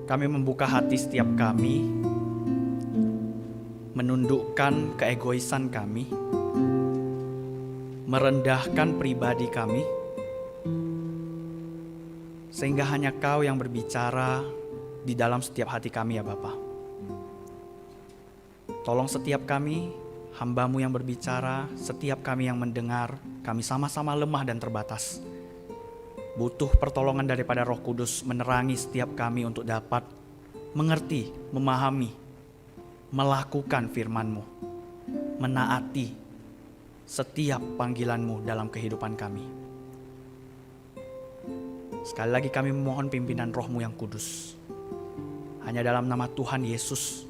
Kami membuka hati setiap kami, menundukkan keegoisan kami, merendahkan pribadi kami, sehingga hanya Kau yang berbicara di dalam setiap hati kami ya Bapa. Tolong setiap kami, hamba-Mu yang berbicara, setiap kami yang mendengar, kami sama-sama lemah dan terbatas. Butuh pertolongan daripada Roh Kudus menerangi setiap kami untuk dapat mengerti, memahami, melakukan firman-Mu, menaati setiap panggilan-Mu dalam kehidupan kami. Sekali lagi kami memohon pimpinan Roh-Mu yang kudus. Hanya dalam nama Tuhan Yesus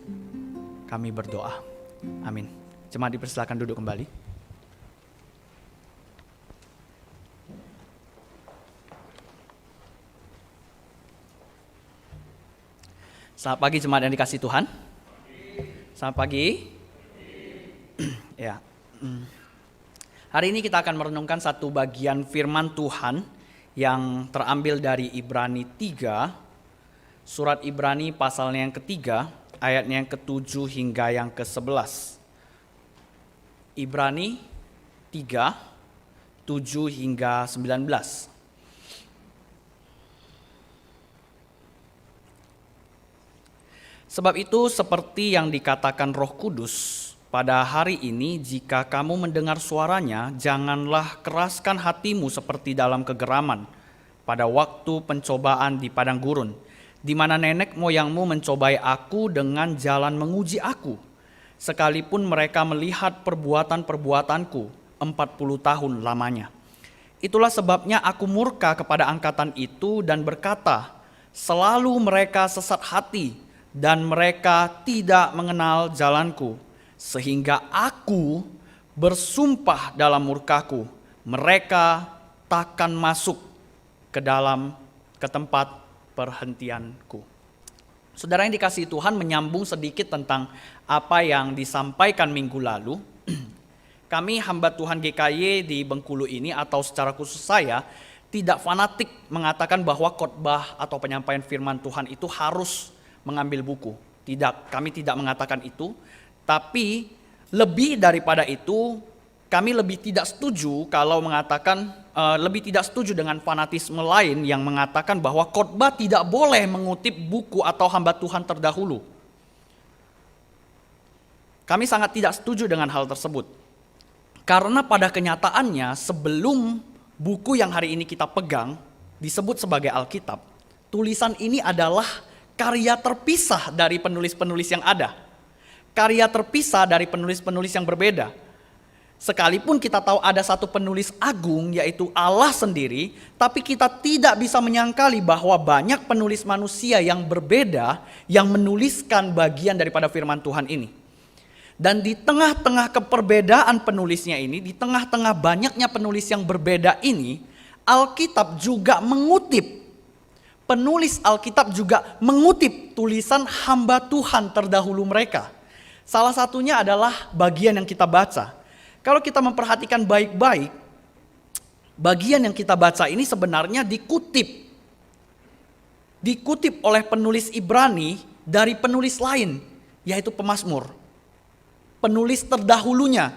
kami berdoa. Amin. Jemaat dipersilakan duduk kembali. Selamat pagi jemaat yang dikasihi Tuhan. Selamat pagi. Ya. Hari ini kita akan merenungkan satu bagian firman Tuhan yang terambil dari Ibrani 3, surat Ibrani pasalnya yang ketiga, ayatnya yang ke-7 hingga yang ke-11. Ibrani 3, 7 hingga 19. Sebab itu seperti yang dikatakan Roh Kudus, pada hari ini jika kamu mendengar suaranya, janganlah keraskan hatimu seperti dalam kegeraman pada waktu pencobaan di padang gurun, di mana nenek moyangmu mencobai aku dengan jalan menguji aku, sekalipun mereka melihat perbuatan-perbuatanku 40 tahun lamanya. Itulah sebabnya aku murka kepada angkatan itu dan berkata, selalu mereka sesat hati, dan mereka tidak mengenal jalanku, sehingga aku bersumpah dalam murkaku, mereka takkan masuk ke tempat perhentianku. Saudara yang dikasihi Tuhan, menyambung sedikit tentang apa yang disampaikan minggu lalu. Kami hamba Tuhan GKY di Bengkulu ini, atau secara khusus saya, tidak fanatik mengatakan bahwa khotbah atau penyampaian firman Tuhan itu harus mengambil buku. Tidak, kami tidak mengatakan itu. Tapi lebih daripada itu, kami lebih tidak setuju kalau mengatakan, lebih tidak setuju dengan fanatisme lain yang mengatakan bahwa khotbah tidak boleh mengutip buku atau hamba Tuhan terdahulu. Kami sangat tidak setuju dengan hal tersebut. Karena pada kenyataannya sebelum buku yang hari ini kita pegang disebut sebagai Alkitab, tulisan ini adalah karya terpisah dari penulis-penulis yang ada. Karya terpisah dari penulis-penulis yang berbeda. Sekalipun kita tahu ada satu penulis agung, yaitu Allah sendiri, tapi kita tidak bisa menyangkali bahwa banyak penulis manusia yang berbeda yang menuliskan bagian daripada firman Tuhan ini. Dan di tengah-tengah keperbedaan penulisnya ini, di tengah-tengah banyaknya penulis yang berbeda ini, Alkitab juga mengutip, penulis Alkitab juga mengutip tulisan hamba Tuhan terdahulu mereka. Salah satunya adalah bagian yang kita baca. Kalau kita memperhatikan baik-baik, bagian yang kita baca ini sebenarnya dikutip oleh penulis Ibrani dari penulis lain, yaitu pemazmur. Penulis terdahulunya,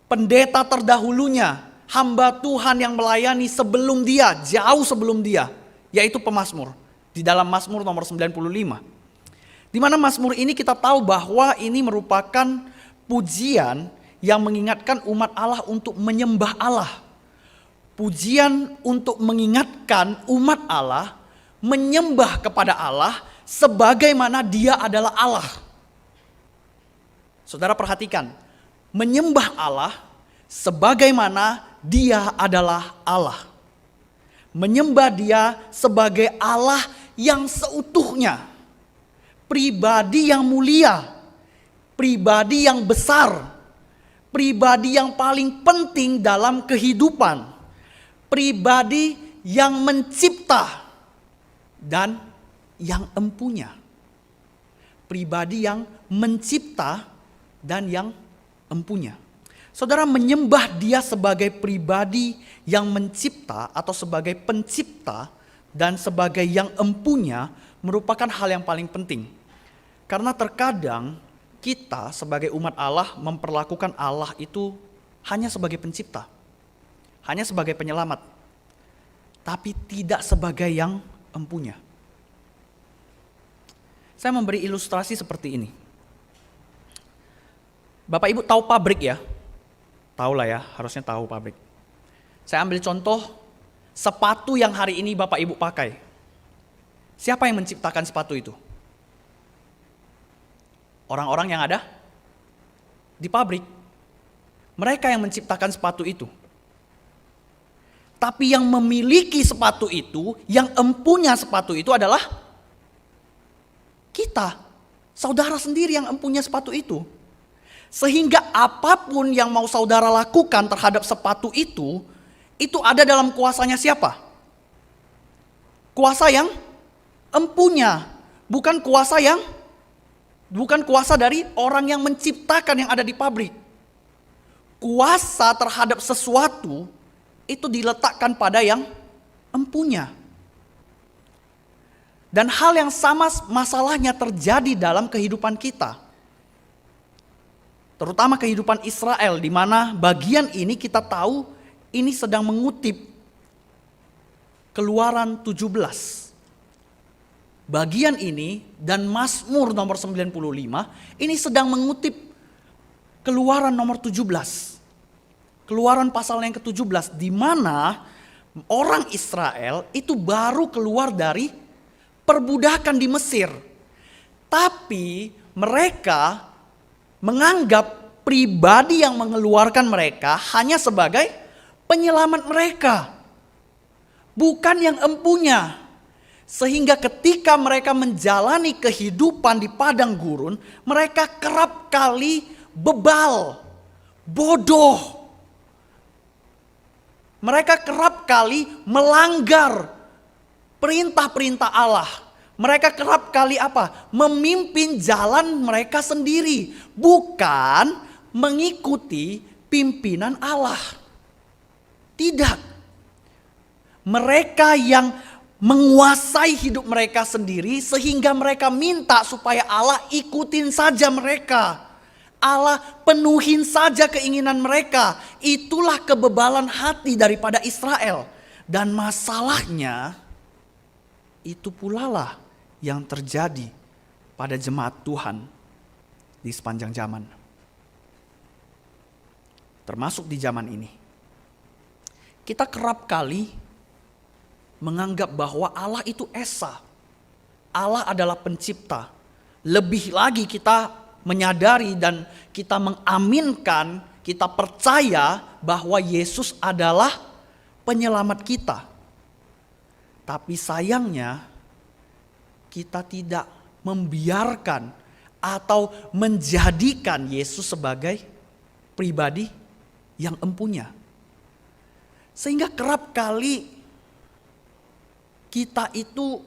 pendeta terdahulunya, hamba Tuhan yang melayani sebelum dia, jauh sebelum dia, yaitu pemazmur. Di dalam Mazmur nomor 95. Di mana Mazmur ini kita tahu bahwa ini merupakan pujian yang mengingatkan umat Allah untuk menyembah Allah. Pujian untuk mengingatkan umat Allah menyembah kepada Allah sebagaimana Dia adalah Allah. Saudara perhatikan, menyembah Allah sebagaimana Dia adalah Allah. Menyembah Dia sebagai Allah yang seutuhnya, pribadi yang mulia, pribadi yang besar, pribadi yang paling penting dalam kehidupan, pribadi yang mencipta dan yang empunya. Pribadi yang mencipta dan yang empunya. Saudara, menyembah Dia sebagai pribadi yang mencipta atau sebagai pencipta dan sebagai yang empunya merupakan hal yang paling penting. Karena terkadang kita sebagai umat Allah memperlakukan Allah itu hanya sebagai pencipta, hanya sebagai penyelamat, tapi tidak sebagai yang empunya. Saya memberi ilustrasi seperti ini. Bapak Ibu tahu pabrik ya? Tahu lah ya, harusnya tahu pabrik. Saya ambil contoh sepatu yang hari ini Bapak Ibu pakai. Siapa yang menciptakan sepatu itu? Orang-orang yang ada di pabrik. Mereka yang menciptakan sepatu itu. Tapi yang memiliki sepatu itu, yang empunya sepatu itu adalah kita. Saudara sendiri yang empunya sepatu itu. Sehingga apapun yang mau saudara lakukan terhadap sepatu itu ada dalam kuasanya siapa? Kuasa yang empunya, bukan kuasa dari orang yang menciptakan yang ada di pabrik. Kuasa terhadap sesuatu itu diletakkan pada yang empunya. Dan hal yang sama masalahnya terjadi dalam kehidupan kita. Terutama kehidupan Israel, di mana bagian ini kita tahu ini sedang mengutip Keluaran 17. Bagian ini dan Mazmur nomor 95 ini sedang mengutip Keluaran nomor 17. Keluaran pasal yang ke-17, di mana orang Israel itu baru keluar dari perbudakan di Mesir. Tapi mereka menganggap pribadi yang mengeluarkan mereka hanya sebagai penyelamat mereka, bukan yang empunya. Sehingga ketika mereka menjalani kehidupan di padang gurun, mereka kerap kali bebal, bodoh. Mereka kerap kali melanggar perintah-perintah Allah. Mereka kerap kali memimpin jalan mereka sendiri, bukan mengikuti pimpinan Allah. Tidak. Mereka yang menguasai hidup mereka sendiri sehingga mereka minta supaya Allah ikutin saja mereka. Allah penuhin saja keinginan mereka. Itulah kebebalan hati daripada Israel. Dan masalahnya itu pula lah yang terjadi pada jemaat Tuhan di sepanjang zaman. Termasuk di zaman ini. Kita kerap kali menganggap bahwa Allah itu esa. Allah adalah pencipta. Lebih lagi kita menyadari dan kita mengaminkan, kita percaya bahwa Yesus adalah penyelamat kita. Tapi sayangnya kita tidak membiarkan atau menjadikan Yesus sebagai pribadi yang empunya. Sehingga kerap kali kita itu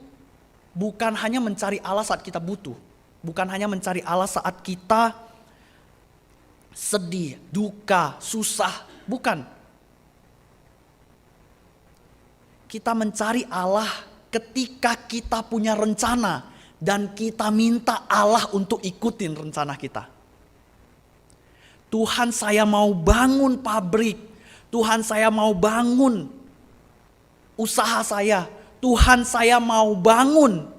bukan hanya mencari Allah saat kita butuh. Bukan hanya mencari Allah saat kita sedih, duka, susah. Bukan. Kita mencari Allah ketika kita punya rencana. Dan kita minta Allah untuk ikutin rencana kita. Tuhan, saya mau bangun pabrik. Tuhan, saya mau bangun usaha saya. Tuhan, saya mau bangun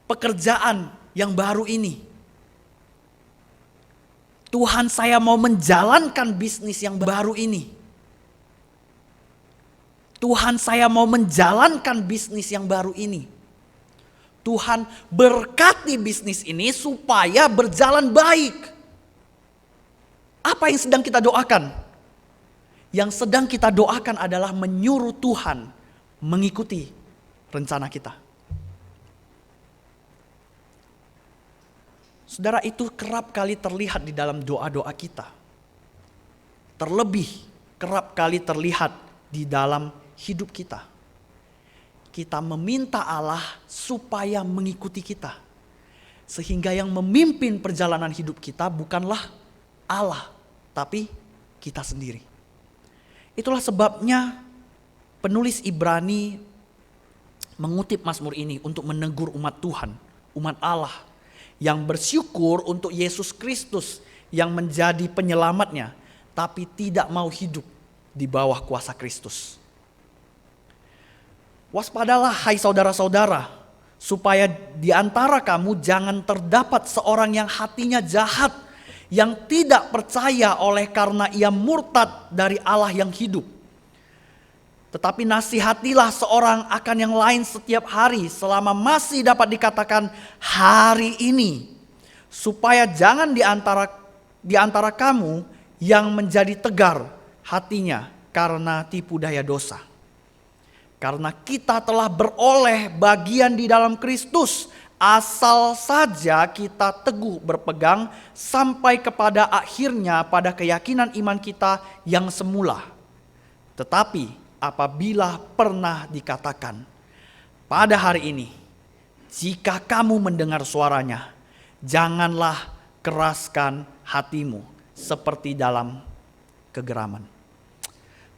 pekerjaan yang baru ini. Tuhan, saya mau menjalankan bisnis yang baru ini. Tuhan, saya mau menjalankan bisnis yang baru ini. Tuhan, berkati bisnis ini supaya berjalan baik. Apa yang sedang kita doakan? Yang sedang kita doakan adalah menyuruh Tuhan mengikuti rencana kita. Saudara, itu kerap kali terlihat di dalam doa-doa kita. Terlebih kerap kali terlihat di dalam hidup kita. Kita meminta Allah supaya mengikuti kita. Sehingga yang memimpin perjalanan hidup kita bukanlah Allah, tapi kita sendiri. Itulah sebabnya penulis Ibrani mengutip Mazmur ini untuk menegur umat Tuhan, umat Allah yang bersyukur untuk Yesus Kristus yang menjadi penyelamatnya, tapi tidak mau hidup di bawah kuasa Kristus. Waspadalah hai saudara-saudara, supaya di antara kamu jangan terdapat seorang yang hatinya jahat, yang tidak percaya oleh karena ia murtad dari Allah yang hidup. Tetapi nasihatilah seorang akan yang lain setiap hari selama masih dapat dikatakan hari ini, supaya jangan di antara kamu yang menjadi tegar hatinya karena tipu daya dosa. Karena kita telah beroleh bagian di dalam Kristus, asal saja kita teguh berpegang sampai kepada akhirnya pada keyakinan iman kita yang semula. Tetapi apabila pernah dikatakan, pada hari ini, jika kamu mendengar suaranya, janganlah keraskan hatimu seperti dalam kegeraman.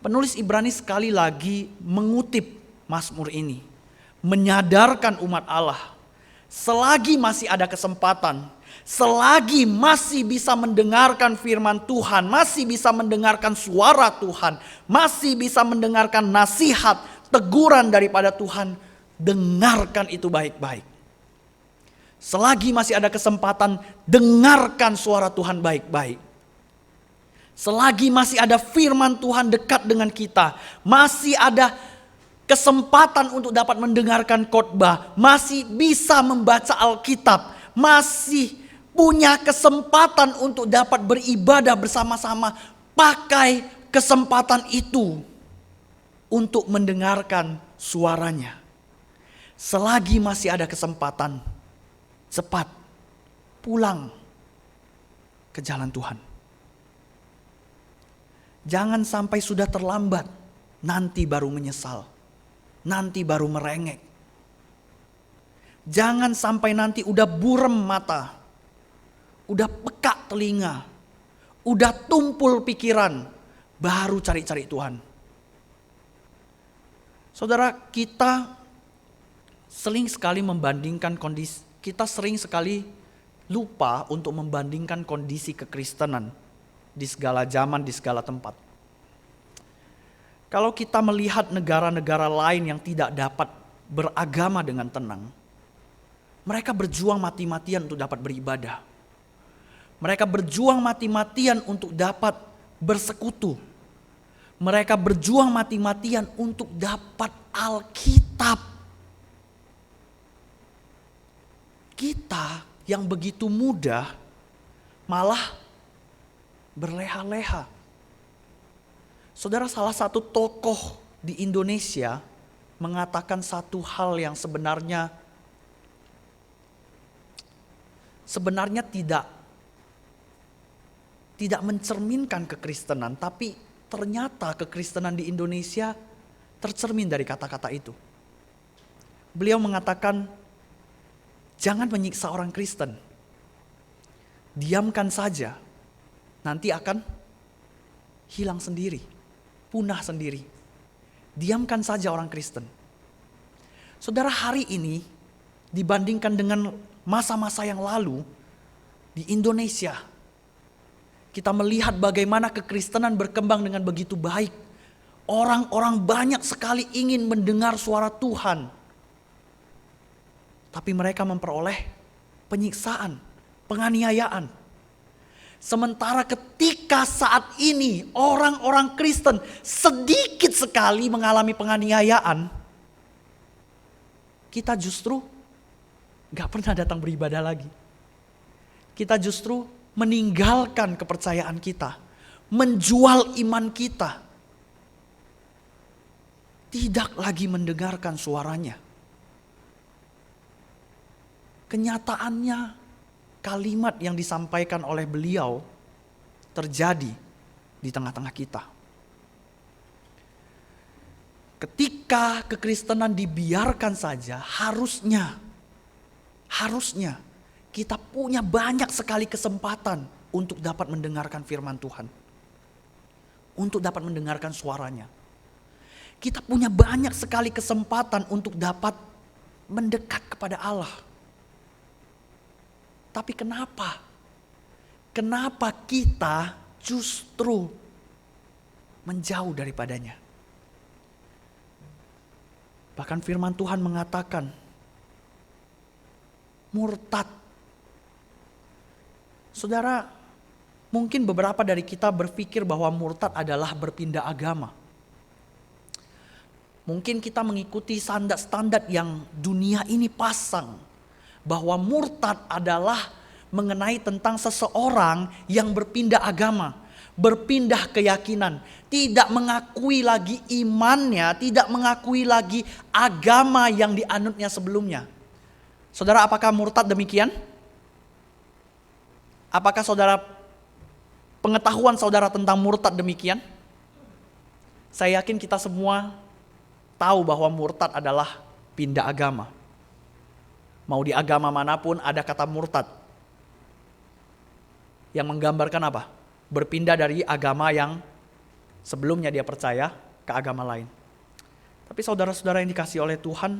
Penulis Ibrani sekali lagi mengutip Mazmur ini, menyadarkan umat Allah, selagi masih ada kesempatan, selagi masih bisa mendengarkan firman Tuhan, masih bisa mendengarkan suara Tuhan, masih bisa mendengarkan nasihat, teguran daripada Tuhan, dengarkan itu baik-baik. Selagi masih ada kesempatan, dengarkan suara Tuhan baik-baik. Selagi masih ada firman Tuhan dekat dengan kita, masih ada kesempatan untuk dapat mendengarkan khotbah, masih bisa membaca Alkitab, masih punya kesempatan untuk dapat beribadah bersama-sama, pakai kesempatan itu untuk mendengarkan suaranya. Selagi masih ada kesempatan, cepat pulang ke jalan Tuhan. Jangan sampai sudah terlambat, nanti baru menyesal, nanti baru merengek. Jangan sampai nanti udah burem mata, udah pekak telinga, udah tumpul pikiran, baru cari-cari Tuhan. Saudara, kita sering sekali membandingkan kondisi, kita sering sekali lupa untuk membandingkan kondisi kekristenan di segala zaman, di segala tempat. Kalau kita melihat negara-negara lain yang tidak dapat beragama dengan tenang, mereka berjuang mati-matian untuk dapat beribadah. Mereka berjuang mati-matian untuk dapat bersekutu. Mereka berjuang mati-matian untuk dapat Alkitab. Kita yang begitu mudah malah berleha-leha. Saudara, salah satu tokoh di Indonesia mengatakan satu hal yang sebenarnya tidak mencerminkan kekristenan, tapi ternyata kekristenan di Indonesia tercermin dari kata-kata itu. Beliau mengatakan, jangan menyiksa orang Kristen. Diamkan saja, nanti akan hilang sendiri, punah sendiri. Diamkan saja orang Kristen. Saudara, hari ini dibandingkan dengan masa-masa yang lalu di Indonesia, kita melihat bagaimana kekristenan berkembang dengan begitu baik. Orang-orang banyak sekali ingin mendengar suara Tuhan, tapi mereka memperoleh penyiksaan, penganiayaan. Sementara ketika saat ini orang-orang Kristen sedikit sekali mengalami penganiayaan, kita justru gak pernah datang beribadah lagi. Kita justru meninggalkan kepercayaan kita, menjual iman kita, tidak lagi mendengarkan suaranya. Kenyataannya, kalimat yang disampaikan oleh beliau terjadi di tengah-tengah kita. Ketika kekristenan dibiarkan saja, harusnya kita punya banyak sekali kesempatan untuk dapat mendengarkan firman Tuhan, untuk dapat mendengarkan suaranya. Kita punya banyak sekali kesempatan untuk dapat mendekat kepada Allah. Tapi kenapa? Kenapa kita justru menjauh daripadanya? Bahkan firman Tuhan mengatakan, murtad. Saudara, mungkin beberapa dari kita berpikir bahwa murtad adalah berpindah agama. Mungkin kita mengikuti standar-standar yang dunia ini pasang, bahwa murtad adalah mengenai tentang seseorang yang berpindah agama, berpindah keyakinan, tidak mengakui lagi imannya, tidak mengakui lagi agama yang dianutnya sebelumnya. Saudara, apakah murtad demikian? Apakah pengetahuan saudara tentang murtad demikian? Saya yakin kita semua tahu bahwa murtad adalah pindah agama. Mau di agama manapun ada kata murtad. Yang menggambarkan apa? Berpindah dari agama yang sebelumnya dia percaya ke agama lain. Tapi saudara-saudara yang dikasihi oleh Tuhan,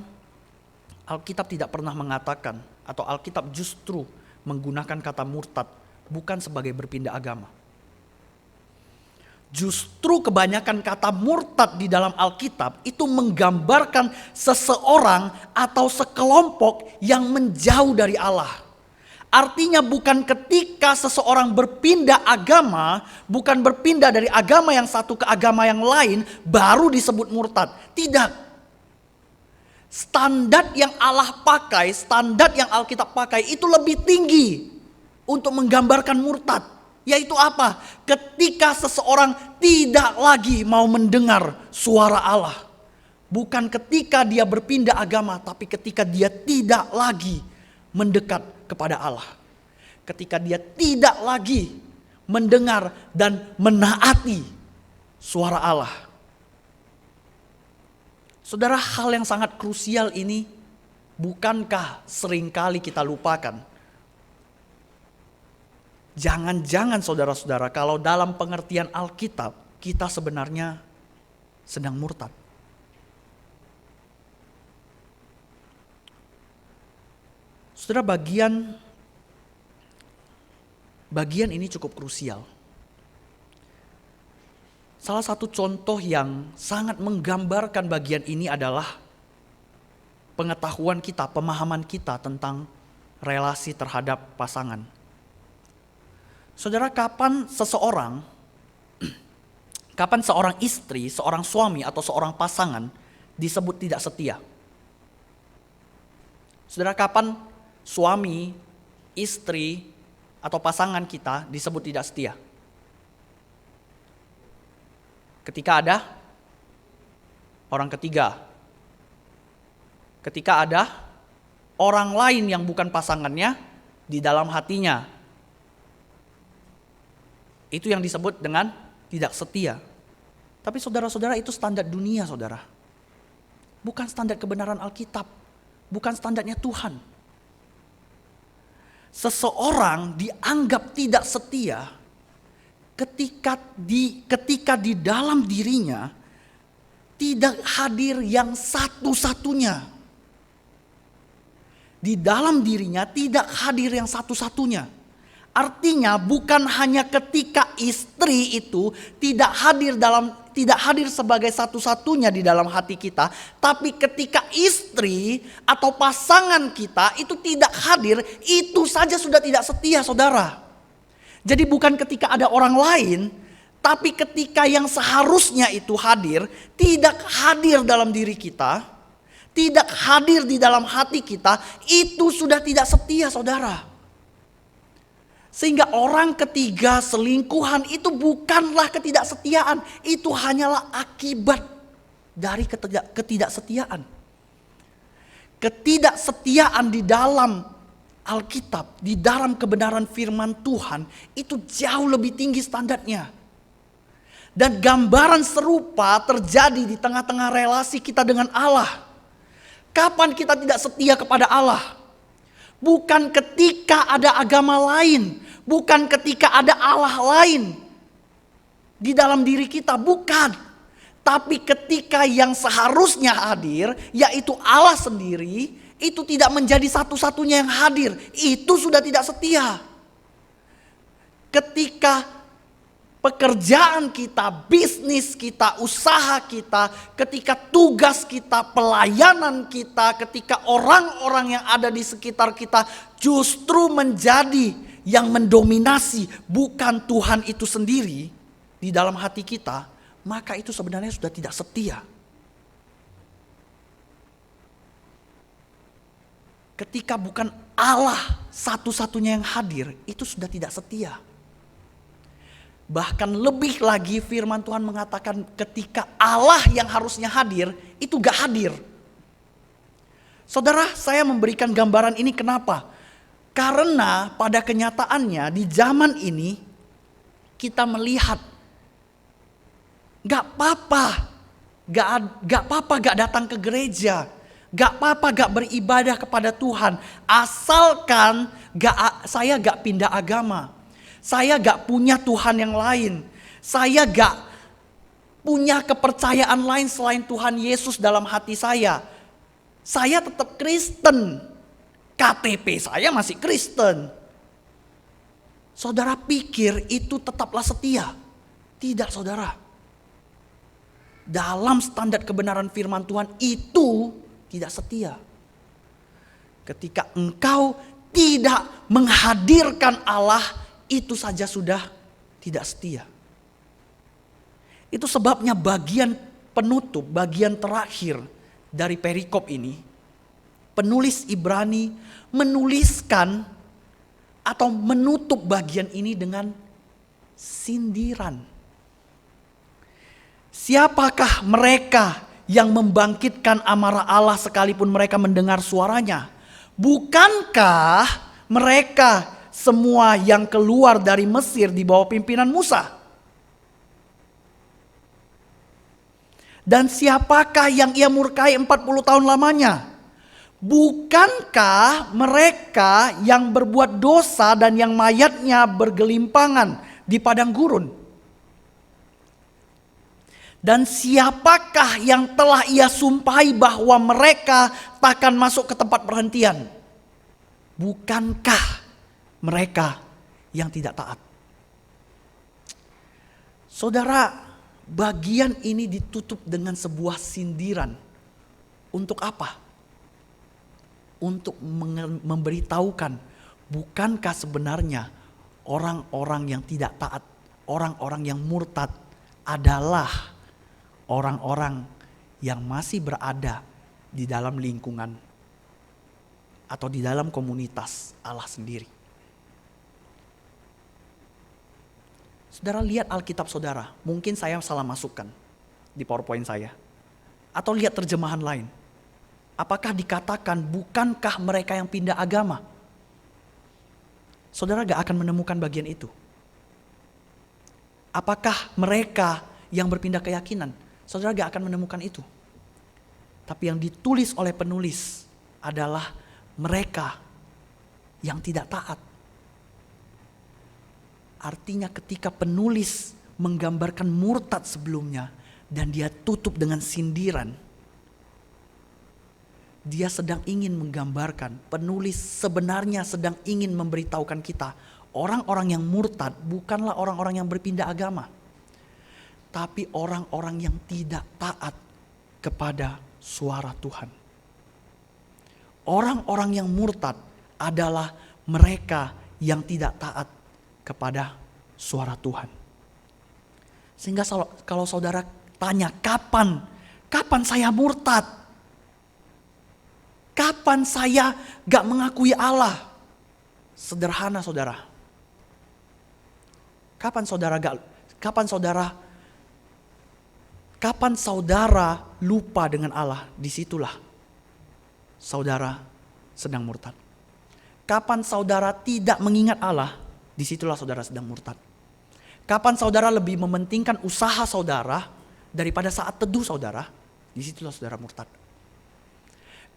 Alkitab tidak pernah mengatakan, atau Alkitab justru menggunakan kata murtad bukan sebagai berpindah agama. Justru kebanyakan kata murtad di dalam Alkitab itu menggambarkan seseorang atau sekelompok yang menjauh dari Allah. Artinya bukan ketika seseorang berpindah agama, bukan berpindah dari agama yang satu ke agama yang lain, baru disebut murtad. Tidak. Standar yang Allah pakai, standar yang Alkitab pakai itu lebih tinggi untuk menggambarkan murtad. Yaitu apa? Ketika seseorang tidak lagi mau mendengar suara Allah. Bukan ketika dia berpindah agama, tapi ketika dia tidak lagi mendekat kepada Allah. Ketika dia tidak lagi mendengar dan menaati suara Allah. Saudara, hal yang sangat krusial ini bukankah seringkali kita lupakan? Jangan-jangan saudara-saudara, kalau dalam pengertian Alkitab kita sebenarnya sedang murtad. Saudara, bagian ini cukup krusial. Salah satu contoh yang sangat menggambarkan bagian ini adalah pengetahuan kita, pemahaman kita tentang relasi terhadap pasangan. Saudara, kapan seorang istri, seorang suami atau seorang pasangan disebut tidak setia? Saudara, kapan suami, istri atau pasangan kita disebut tidak setia? Ketika ada orang ketiga. Ketika ada orang lain yang bukan pasangannya di dalam hatinya. Itu yang disebut dengan tidak setia. Tapi saudara-saudara, itu standar dunia, saudara. Bukan standar kebenaran Alkitab. Bukan standarnya Tuhan. Seseorang dianggap tidak setia ketika di dalam dirinya tidak hadir yang satu-satunya. Di dalam dirinya tidak hadir yang satu-satunya. Artinya bukan hanya ketika istri itu tidak hadir sebagai satu-satunya di dalam hati kita, tapi ketika istri atau pasangan kita itu tidak hadir, itu saja sudah tidak setia, saudara. Jadi bukan ketika ada orang lain, tapi ketika yang seharusnya itu hadir, tidak hadir dalam diri kita, tidak hadir di dalam hati kita, itu sudah tidak setia, saudara. Sehingga orang ketiga, selingkuhan itu bukanlah ketidaksetiaan. Itu hanyalah akibat dari ketidaksetiaan. Ketidaksetiaan di dalam Alkitab, di dalam kebenaran firman Tuhan, itu jauh lebih tinggi standarnya. Dan gambaran serupa terjadi di tengah-tengah relasi kita dengan Allah. Kapan kita tidak setia kepada Allah? Bukan ketika ada agama lain, bukan ketika ada Allah lain di dalam diri kita, bukan. Tapi ketika yang seharusnya hadir, yaitu Allah sendiri, itu tidak menjadi satu-satunya yang hadir, itu sudah tidak setia. Ketika pekerjaan kita, bisnis kita, usaha kita, ketika tugas kita, pelayanan kita, ketika orang-orang yang ada di sekitar kita justru menjadi yang mendominasi, bukan Tuhan itu sendiri di dalam hati kita, maka itu sebenarnya sudah tidak setia. Ketika bukan Allah satu-satunya yang hadir, itu sudah tidak setia. Bahkan lebih lagi firman Tuhan mengatakan ketika Allah yang harusnya hadir, itu gak hadir. Saudara, saya memberikan gambaran ini kenapa? Karena pada kenyataannya di zaman ini kita melihat gak apa-apa gak datang ke gereja. Gak apa-apa gak beribadah kepada Tuhan. Asalkan saya gak pindah agama. Saya gak punya Tuhan yang lain. Saya gak punya kepercayaan lain selain Tuhan Yesus dalam hati saya. Saya tetap Kristen. KTP saya masih Kristen. Saudara pikir itu tetaplah setia? Tidak, saudara. Dalam standar kebenaran firman Tuhan itu tidak setia. Ketika engkau tidak menghadirkan Allah, itu saja sudah tidak setia. Itu sebabnya bagian penutup, bagian terakhir dari perikop ini, penulis Ibrani menuliskan atau menutup bagian ini dengan sindiran. Siapakah mereka yang membangkitkan amarah Allah sekalipun mereka mendengar suaranya? Bukankah mereka semua yang keluar dari Mesir di bawah pimpinan Musa? Dan siapakah yang ia murkai 40 tahun lamanya? Bukankah mereka yang berbuat dosa dan yang mayatnya bergelimpangan di padang gurun? Dan siapakah yang telah ia sumpahi bahwa mereka takkan masuk ke tempat perhentian? Bukankah mereka yang tidak taat? Saudara, bagian ini ditutup dengan sebuah sindiran. Untuk apa? Untuk memberitahukan, bukankah sebenarnya orang-orang yang tidak taat, orang-orang yang murtad adalah orang-orang yang masih berada di dalam lingkungan atau di dalam komunitas Allah sendiri. Saudara lihat Alkitab saudara, mungkin saya salah masukkan di PowerPoint saya. Atau lihat terjemahan lain. Apakah dikatakan bukankah mereka yang pindah agama? Saudara gak akan menemukan bagian itu. Apakah mereka yang berpindah keyakinan? Saudara gak akan menemukan itu. Tapi yang ditulis oleh penulis adalah mereka yang tidak taat. Artinya ketika penulis menggambarkan murtad sebelumnya dan dia tutup dengan sindiran, dia sedang ingin menggambarkan, penulis sebenarnya sedang ingin memberitahukan kita, orang-orang yang murtad bukanlah orang-orang yang berpindah agama, tapi orang-orang yang tidak taat kepada suara Tuhan. Orang-orang yang murtad adalah mereka yang tidak taat kepada suara Tuhan. Sehingga kalau saudara tanya kapan saya murtad? Kapan saya gak mengakui Allah? Sederhana saudara. Kapan saudara lupa dengan Allah? Disitulah saudara sedang murtad. Kapan saudara tidak mengingat Allah? Disitulah saudara sedang murtad. Kapan saudara lebih mementingkan usaha saudara daripada saat teduh saudara? Disitulah saudara murtad.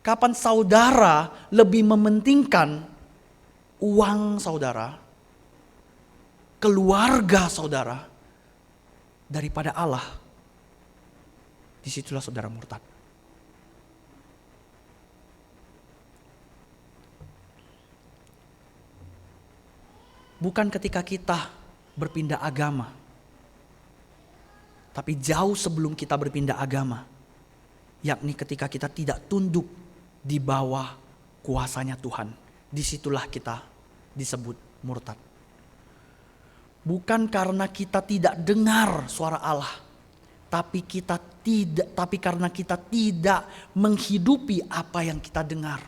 Kapan saudara lebih mementingkan uang saudara, keluarga saudara daripada Allah? Disitulah saudara murtad. bukan ketika kita berpindah agama, tapi jauh sebelum kita berpindah agama, yakni ketika kita tidak tunduk di bawah kuasanya Tuhan. Disitulah kita disebut murtad. Bukan karena kita tidak dengar suara Allah, tapi karena kita tidak menghidupi apa yang kita dengar.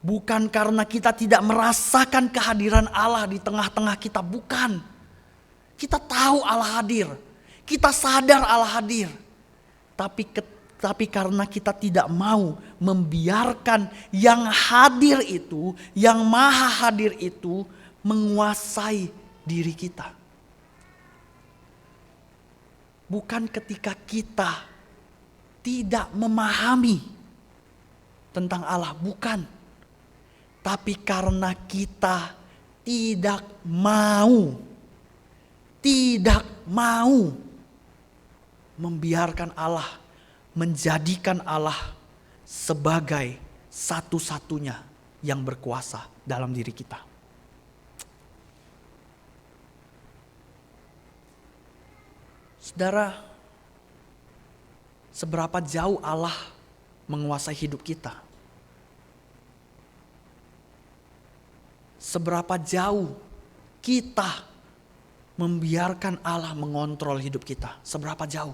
Bukan karena kita tidak merasakan kehadiran Allah di tengah-tengah kita, bukan. Kita tahu Allah hadir, kita sadar Allah hadir. Tapi karena kita tidak mau membiarkan yang hadir itu, yang maha hadir itu menguasai diri kita. Bukan ketika kita tidak memahami tentang Allah, bukan. Tapi karena kita tidak mau membiarkan Allah, menjadikan Allah sebagai satu-satunya yang berkuasa dalam diri kita. Saudara, seberapa jauh Allah menguasai hidup kita? Seberapa jauh kita membiarkan Allah mengontrol hidup kita? Seberapa jauh?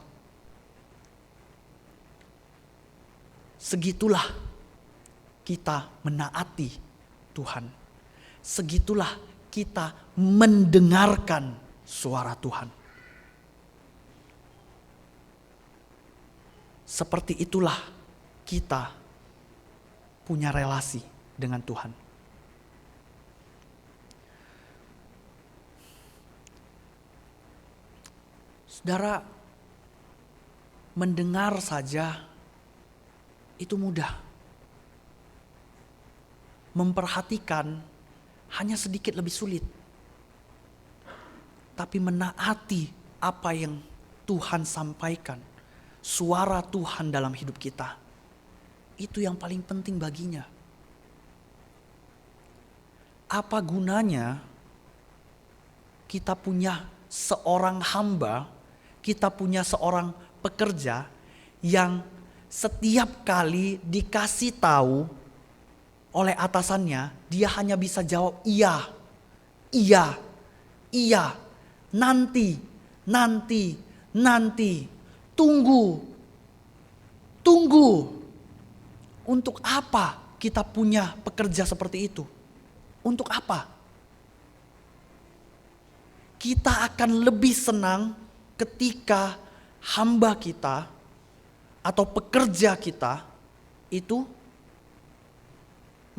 Segitulah kita menaati Tuhan. Segitulah kita mendengarkan suara Tuhan. Seperti itulah kita punya relasi dengan Tuhan. Saudara, mendengar saja itu mudah. Memperhatikan hanya sedikit lebih sulit. Tapi menaati apa yang Tuhan sampaikan, suara Tuhan dalam hidup kita, itu yang paling penting baginya. Apa gunanya kita punya seorang hamba, kita punya seorang pekerja yang setiap kali dikasih tahu oleh atasannya, dia hanya bisa jawab iya, iya, iya, nanti, tunggu. Untuk apa kita punya pekerja seperti itu? Untuk apa? Kita akan lebih senang ketika hamba kita atau pekerja kita itu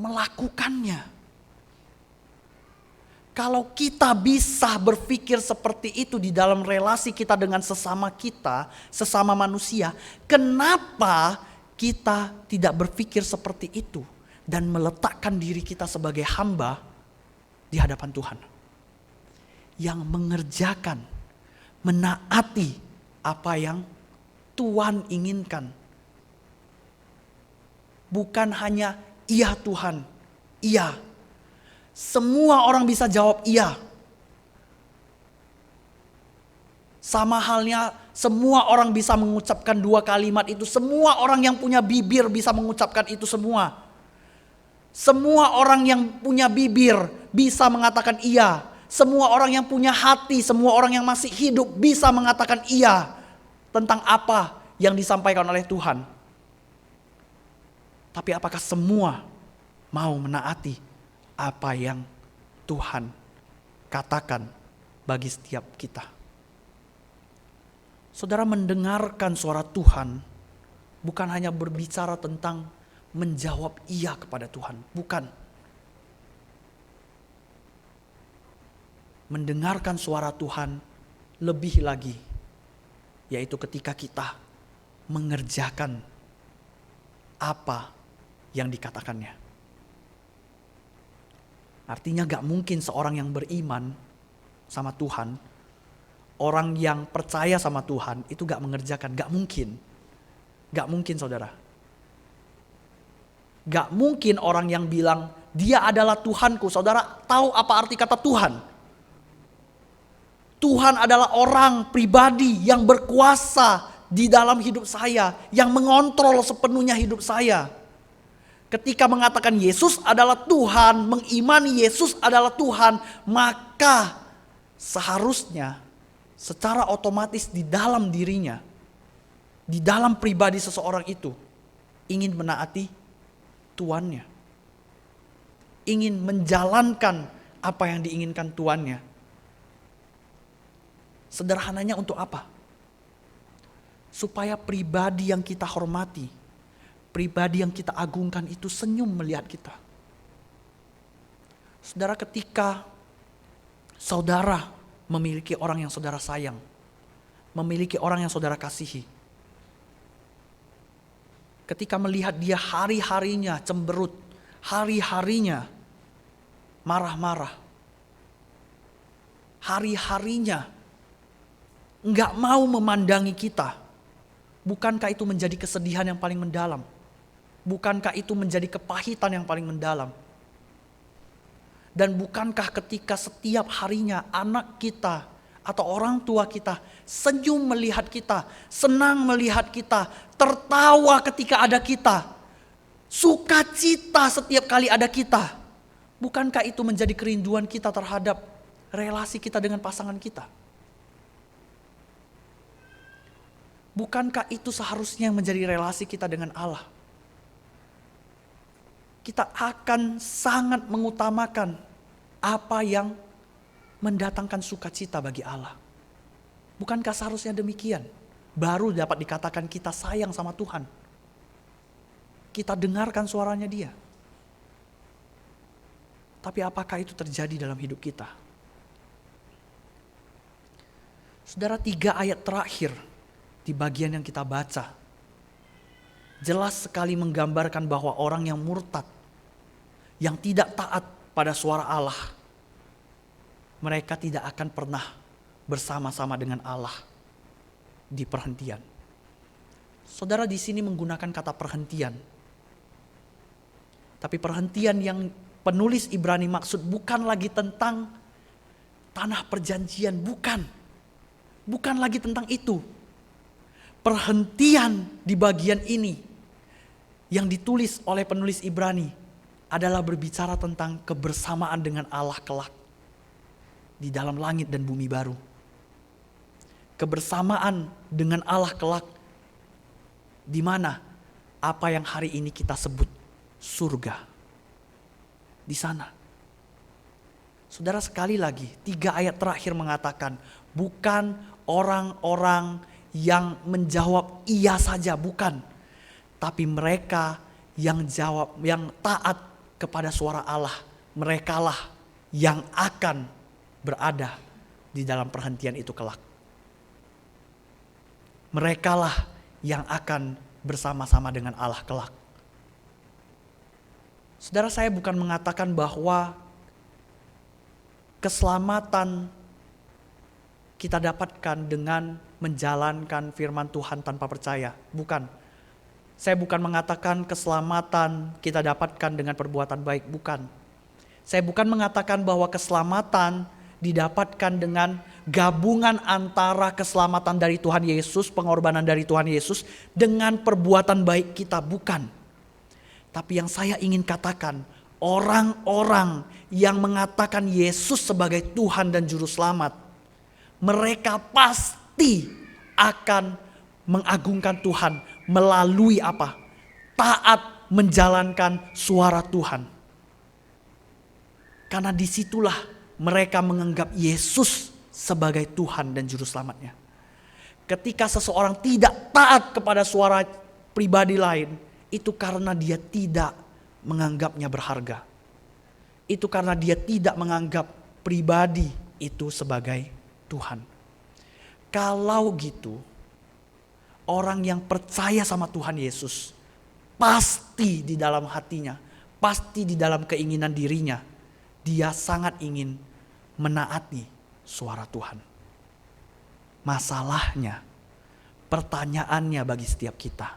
melakukannya. Kalau kita bisa berpikir seperti itu di dalam relasi kita dengan sesama kita, sesama manusia, kenapa kita tidak berpikir seperti itu dan meletakkan diri kita sebagai hamba di hadapan Tuhan yang mengerjakan, menaati apa yang Tuhan inginkan. Bukan hanya iya Tuhan, iya. Semua orang bisa jawab iya. Sama halnya semua orang bisa mengucapkan dua kalimat itu. Semua orang yang punya bibir bisa mengucapkan itu semua. Semua orang yang punya bibir bisa mengatakan iya. Semua orang yang punya hati, semua orang yang masih hidup bisa mengatakan iya tentang apa yang disampaikan oleh Tuhan. Tapi apakah semua mau menaati apa yang Tuhan katakan bagi setiap kita? Saudara, mendengarkan suara Tuhan bukan hanya berbicara tentang menjawab iya kepada Tuhan, bukan. Mendengarkan suara Tuhan lebih lagi, yaitu ketika kita mengerjakan apa yang dikatakannya. Artinya gak mungkin seorang yang beriman sama Tuhan, orang yang percaya sama Tuhan itu gak mengerjakan, gak mungkin. Gak mungkin saudara. Gak mungkin orang yang bilang dia adalah Tuhanku. Saudara tahu apa arti kata Tuhan? Tuhan adalah orang pribadi yang berkuasa di dalam hidup saya, yang mengontrol sepenuhnya hidup saya. Ketika mengatakan Yesus adalah Tuhan, mengimani Yesus adalah Tuhan, maka seharusnya secara otomatis di dalam dirinya, di dalam pribadi seseorang itu ingin menaati tuannya. Ingin menjalankan apa yang diinginkan tuannya. Sederhananya untuk apa? Supaya pribadi yang kita hormati, pribadi yang kita agungkan itu senyum melihat kita. Saudara, ketika saudara memiliki orang yang saudara sayang, memiliki orang yang saudara kasihi, ketika melihat dia hari-harinya cemberut, hari-harinya marah-marah, hari-harinya enggak mau memandangi kita, bukankah itu menjadi kesedihan yang paling mendalam? Bukankah itu menjadi kepahitan yang paling mendalam? Dan bukankah ketika setiap harinya anak kita atau orang tua kita senyum melihat kita, senang melihat kita, tertawa ketika ada kita, sukacita setiap kali ada kita, bukankah itu menjadi kerinduan kita terhadap relasi kita dengan pasangan kita? Bukankah itu seharusnya menjadi relasi kita dengan Allah? Kita akan sangat mengutamakan apa yang mendatangkan sukacita bagi Allah. Bukankah seharusnya demikian? Baru dapat dikatakan kita sayang sama Tuhan. Kita dengarkan suaranya Dia. Tapi apakah itu terjadi dalam hidup kita? Saudara, 3 ayat terakhir di bagian yang kita baca jelas sekali menggambarkan bahwa orang yang murtad, yang tidak taat pada suara Allah, mereka tidak akan pernah bersama-sama dengan Allah di perhentian. Saudara di sini menggunakan kata perhentian. Tapi perhentian yang penulis Ibrani maksud bukan lagi tentang tanah perjanjian, bukan. Bukan lagi tentang itu. Perhentian di bagian ini yang ditulis oleh penulis Ibrani adalah berbicara tentang kebersamaan dengan Allah kelak di dalam langit dan bumi baru. Kebersamaan dengan Allah kelak di mana apa yang hari ini kita sebut surga. Di sana. Saudara, sekali lagi 3 ayat terakhir mengatakan bukan orang-orang yang menjawab iya saja, bukan. Tapi mereka yang jawab, yang taat kepada suara Allah, merekalah yang akan berada di dalam perhentian itu kelak. Merekalah yang akan bersama-sama dengan Allah kelak. Saudara, saya bukan mengatakan bahwa keselamatan kita dapatkan dengan menjalankan firman Tuhan tanpa percaya. Bukan. Saya bukan mengatakan keselamatan kita dapatkan dengan perbuatan baik. Bukan. Saya bukan mengatakan bahwa keselamatan didapatkan dengan gabungan antara keselamatan dari Tuhan Yesus, pengorbanan dari Tuhan Yesus, dengan perbuatan baik kita. Bukan. Tapi yang saya ingin katakan, orang-orang yang mengatakan Yesus sebagai Tuhan dan Juru Selamat, mereka pasti akan mengagungkan Tuhan melalui apa? Taat menjalankan suara Tuhan. Karena disitulah mereka menganggap Yesus sebagai Tuhan dan Juru Selamatnya. Ketika seseorang tidak taat kepada suara pribadi lain, itu karena dia tidak menganggapnya berharga. Itu karena dia tidak menganggap pribadi itu sebagai Tuhan. Kalau gitu, orang yang percaya sama Tuhan Yesus, pasti di dalam hatinya, pasti di dalam keinginan dirinya, dia sangat ingin menaati suara Tuhan. Masalahnya, pertanyaannya bagi setiap kita,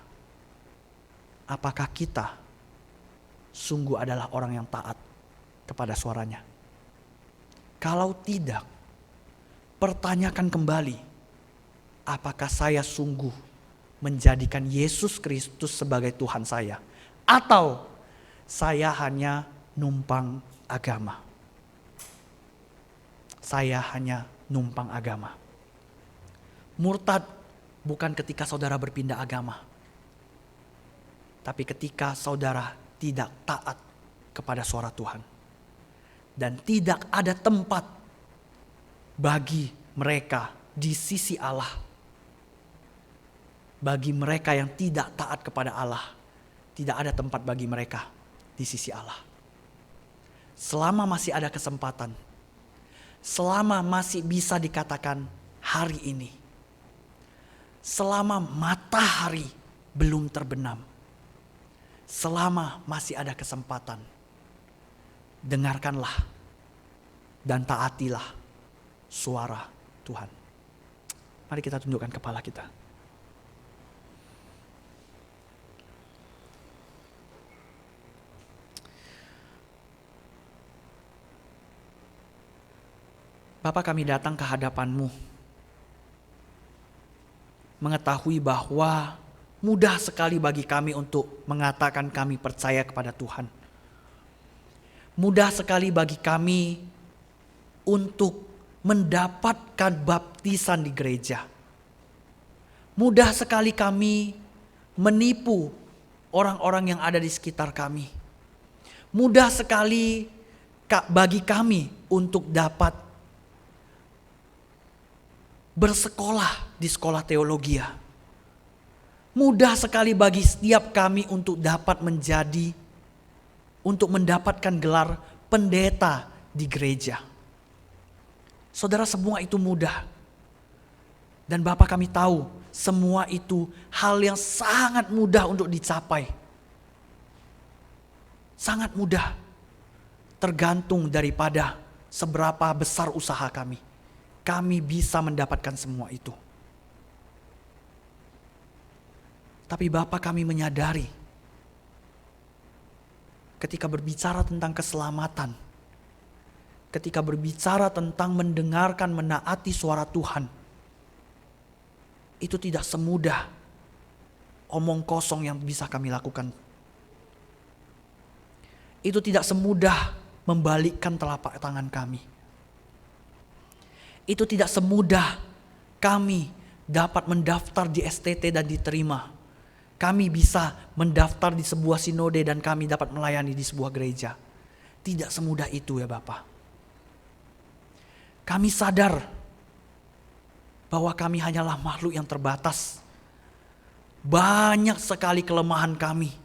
apakah kita sungguh adalah orang yang taat kepada suaranya. Kalau tidak, pertanyakan kembali, apakah saya sungguh menjadikan Yesus Kristus sebagai Tuhan saya? Atau saya hanya numpang agama? Saya hanya numpang agama. Murtad bukan ketika saudara berpindah agama, tapi ketika saudara tidak taat kepada suara Tuhan. Dan tidak ada tempat bagi mereka di sisi Allah. Bagi mereka yang tidak taat kepada Allah, tidak ada tempat bagi mereka di sisi Allah. Selama masih ada kesempatan, selama masih bisa dikatakan hari ini, selama matahari belum terbenam, selama masih ada kesempatan, dengarkanlah dan taatilah suara Tuhan. Mari kita tundukkan kepala kita. Bapa, kami datang ke hadapan-Mu, mengetahui bahwa mudah sekali bagi kami untuk mengatakan kami percaya kepada Tuhan. Mudah sekali bagi kami untuk mendapatkan baptisan di gereja. Mudah sekali kami menipu orang-orang yang ada di sekitar kami. Mudah sekali bagi kami untuk dapat bersekolah di sekolah teologi. Mudah sekali bagi setiap kami untuk dapat untuk mendapatkan gelar pendeta di gereja. Saudara, semua itu mudah. Dan Bapa, kami tahu semua itu hal yang sangat mudah untuk dicapai. Sangat mudah. Tergantung daripada seberapa besar usaha kami. Kami bisa mendapatkan semua itu. Tapi Bapa, kami menyadari ketika berbicara tentang keselamatan, ketika berbicara tentang mendengarkan, menaati suara Tuhan, itu tidak semudah omong kosong yang bisa kami lakukan. Itu tidak semudah membalikkan telapak tangan kami. Itu tidak semudah kami dapat mendaftar di STT dan diterima. Kami bisa mendaftar di sebuah sinode dan kami dapat melayani di sebuah gereja. Tidak semudah itu ya Bapak. Kami sadar bahwa kami hanyalah makhluk yang terbatas. Banyak sekali kelemahan kami.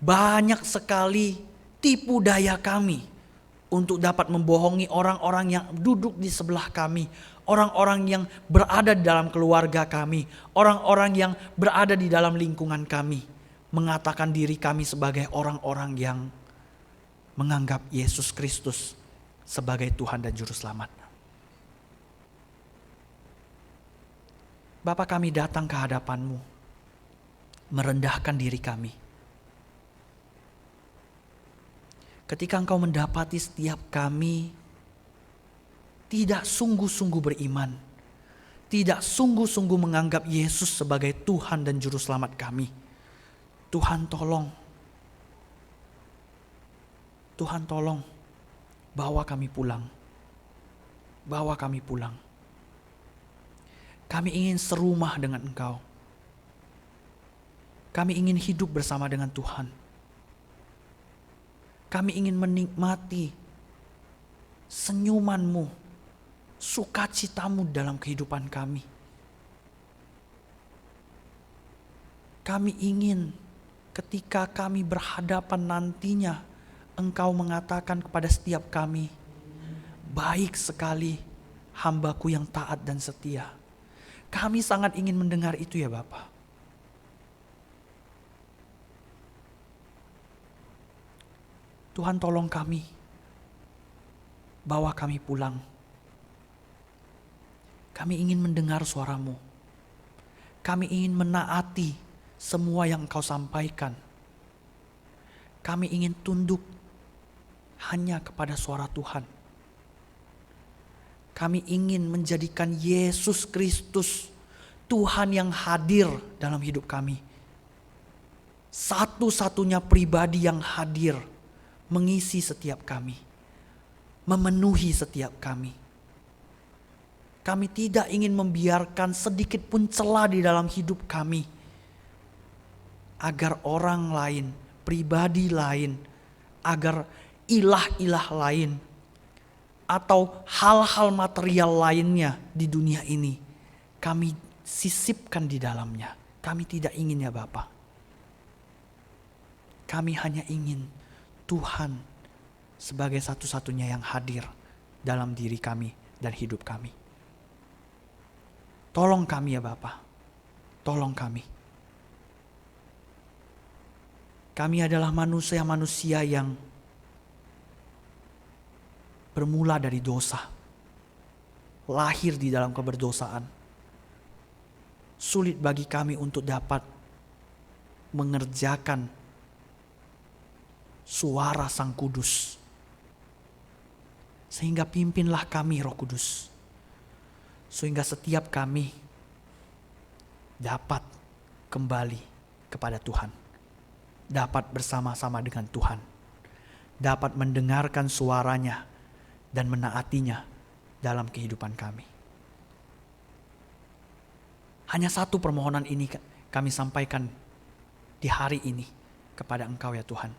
Banyak sekali tipu daya kami untuk dapat membohongi orang-orang yang duduk di sebelah kami, orang-orang yang berada di dalam keluarga kami, orang-orang yang berada di dalam lingkungan kami, mengatakan diri kami sebagai orang-orang yang menganggap Yesus Kristus sebagai Tuhan dan Juru Selamat. Bapa, kami datang ke hadapan-Mu, merendahkan diri kami. Ketika Engkau mendapati setiap kami tidak sungguh-sungguh beriman, tidak sungguh-sungguh menganggap Yesus sebagai Tuhan dan Juru Selamat kami. Tuhan tolong. Tuhan tolong, bawa kami pulang. Bawa kami pulang. Kami ingin serumah dengan Engkau. Kami ingin hidup bersama dengan Tuhan. Kami ingin menikmati senyuman-Mu, sukacita-Mu dalam kehidupan kami. Kami ingin ketika kami berhadapan nantinya, Engkau mengatakan kepada setiap kami, baik sekali hamba-Ku yang taat dan setia. Kami sangat ingin mendengar itu ya Bapa. Tuhan tolong kami, bawa kami pulang. Kami ingin mendengar suara-Mu. Kami ingin menaati semua yang Engkau sampaikan. Kami ingin tunduk hanya kepada suara Tuhan. Kami ingin menjadikan Yesus Kristus Tuhan yang hadir dalam hidup kami. Satu-satunya pribadi yang hadir mengisi setiap kami, memenuhi setiap kami. Kami tidak ingin membiarkan sedikit pun celah di dalam hidup kami, agar orang lain, pribadi lain, agar ilah-ilah lain, atau hal-hal material lainnya di dunia ini, kami sisipkan di dalamnya. Kami tidak ingin ya Bapa. Kami hanya ingin Tuhan sebagai satu-satunya yang hadir dalam diri kami dan hidup kami. Tolong kami ya Bapa. Tolong kami. Kami adalah manusia-manusia yang bermula dari dosa. Lahir di dalam keberdosaan. Sulit bagi kami untuk dapat mengerjakan suara Sang Kudus. Sehingga pimpinlah kami Roh Kudus. Sehingga setiap kami dapat kembali kepada Tuhan. Dapat bersama-sama dengan Tuhan. Dapat mendengarkan suaranya dan menaatinya dalam kehidupan kami. Hanya satu permohonan ini kami sampaikan di hari ini kepada Engkau ya Tuhan.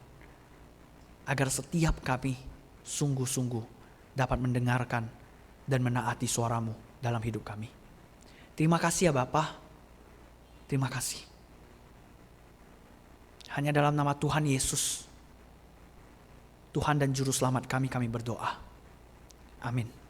Agar setiap kami sungguh-sungguh dapat mendengarkan dan menaati suara-Mu dalam hidup kami. Terima kasih ya Bapa. Terima kasih. Hanya dalam nama Tuhan Yesus, Tuhan dan Juru Selamat kami berdoa. Amin.